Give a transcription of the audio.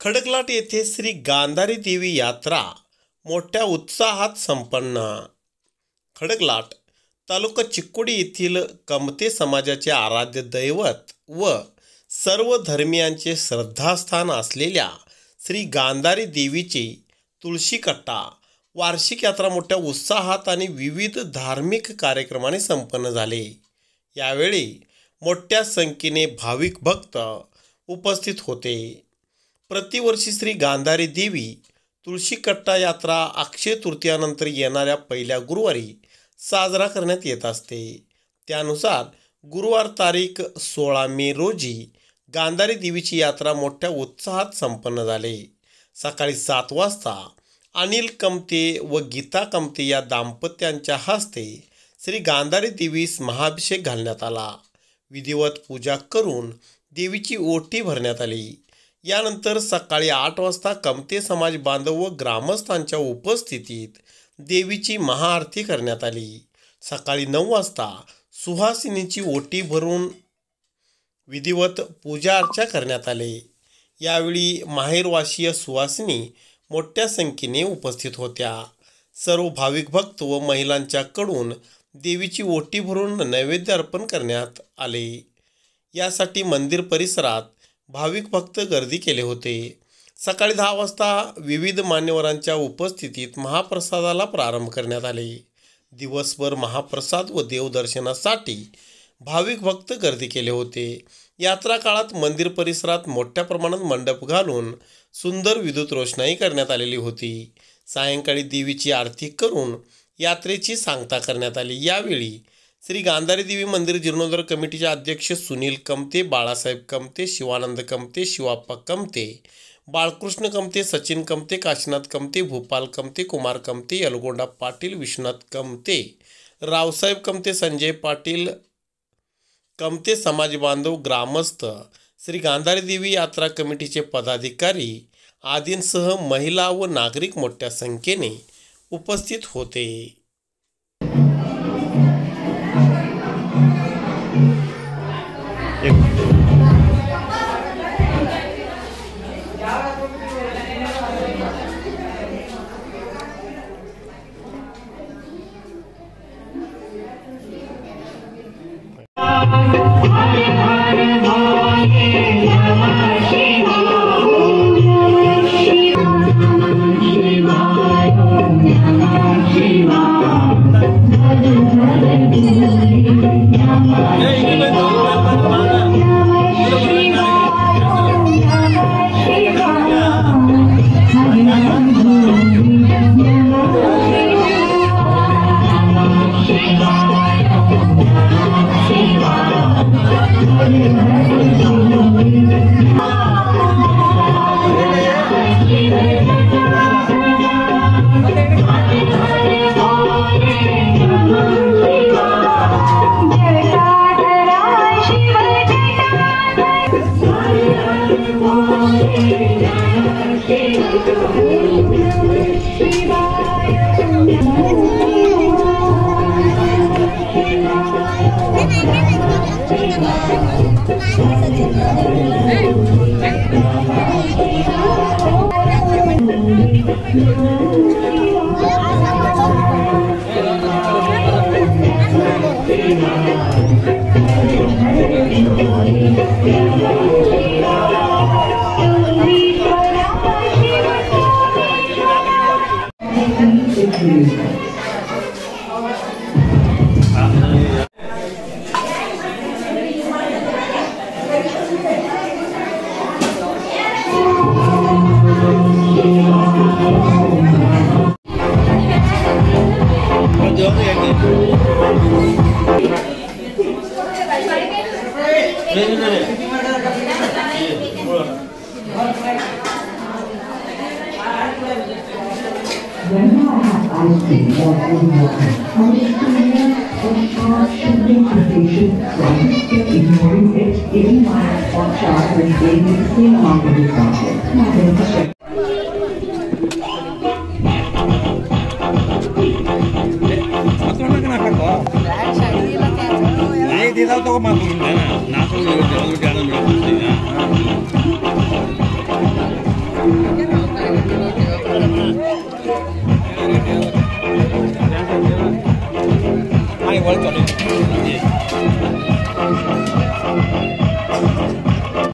खडकलाट येथे श्री गांधारी देवी यात्रा मोठ्या उत्साहात संपन्न। खडकलाट तालुका चिक्कोडी येथील कमते समाजाचे आराध्य दैवत व सर्व धर्मियांचे श्रद्धास्थान असलेल्या श्री गांधारी देवीची तुळशीकट्टा वार्षिक यात्रा मोठ्या उत्साहात आणि विविध धार्मिक कार्यक्रमाने संपन्न झाले। यावेळी मोठ्या संख्येने भाविक भक्त उपस्थित होते। प्रतिवर्षी श्री गांधारी देवी तुळशीकट्टा यात्रा अक्षय तृतीयानंतर येणाऱ्या पहिल्या गुरुवारी साजरा करण्यात येत असते। त्यानुसार गुरुवार तारीख 16 मे रोजी गांधारी देवीची यात्रा मोठ्या उत्साहात संपन्न झाली। सकाळी 7 वाजता अनिल कमते व गीता कमते या दाम्पत्यांच्या हस्ते श्री गांधारी देवीस महाअभिषेक घालण्यात आला। विधिवत पूजा करून देवीची ओटी भरण्यात आली। यानंतर सकाळी 8 वाजता कमते समाज बांधव व ग्रामस्थांच्या उपस्थितीत देवीची महाआरती करण्यात आली। सकाळी 9 वाजता सुहासिनीची ओटी भरून विधिवत पूजा अर्चा करण्यात आली। यावेळी माहेरवासीय सुहासिनी मोठ्या संख्येने उपस्थित होत्या। सर्व भाविक भक्त व महिलांच्याकडून देवीची ओटी भरून नैवेद्य अर्पण करण्यात आले। यासाठी मंदिर परिसरात भाविक भक्त गर्दी केले होते। सकाळी 10 वाजता विविध मान्यवरांच्या उपस्थितीत महाप्रसादाला प्रारंभ करण्यात आले। दिवसभर महाप्रसाद व देवदर्शनासाठी भाविक भक्त गर्दी केले होते। यात्रा काळात मंदिर परिसरात मोठ्या प्रमाणात मंडप घालून सुंदर विद्युत रोषणाई करण्यात आलेली होती। सायंकाळी देवीची आरती करून यात्रेची सांगता करण्यात आली। यावेळी श्री गांधारी देवी मंदिर जीर्णोद्धार कमिटीचे अध्यक्ष सुनील कमते, बाळासाहेब कमते, शिवानंद कमते, शिवाप्पा कमते, बाळकृष्ण कमते, सचिन कमते, काशीनाथ कमते, भूपाल कमते, कुमार कमते, यलगोंडा पाटील, विश्वनाथ कमते, रावसाहेब कमते, संजय पाटील कमते, समाज बांधव, ग्रामस्थ, श्री गांधारी देवी यात्रा कमिटीचे पदाधिकारी आदींसह महिला व नागरिक मोठ्या संख्येने उपस्थित होते। आहे वळ चालू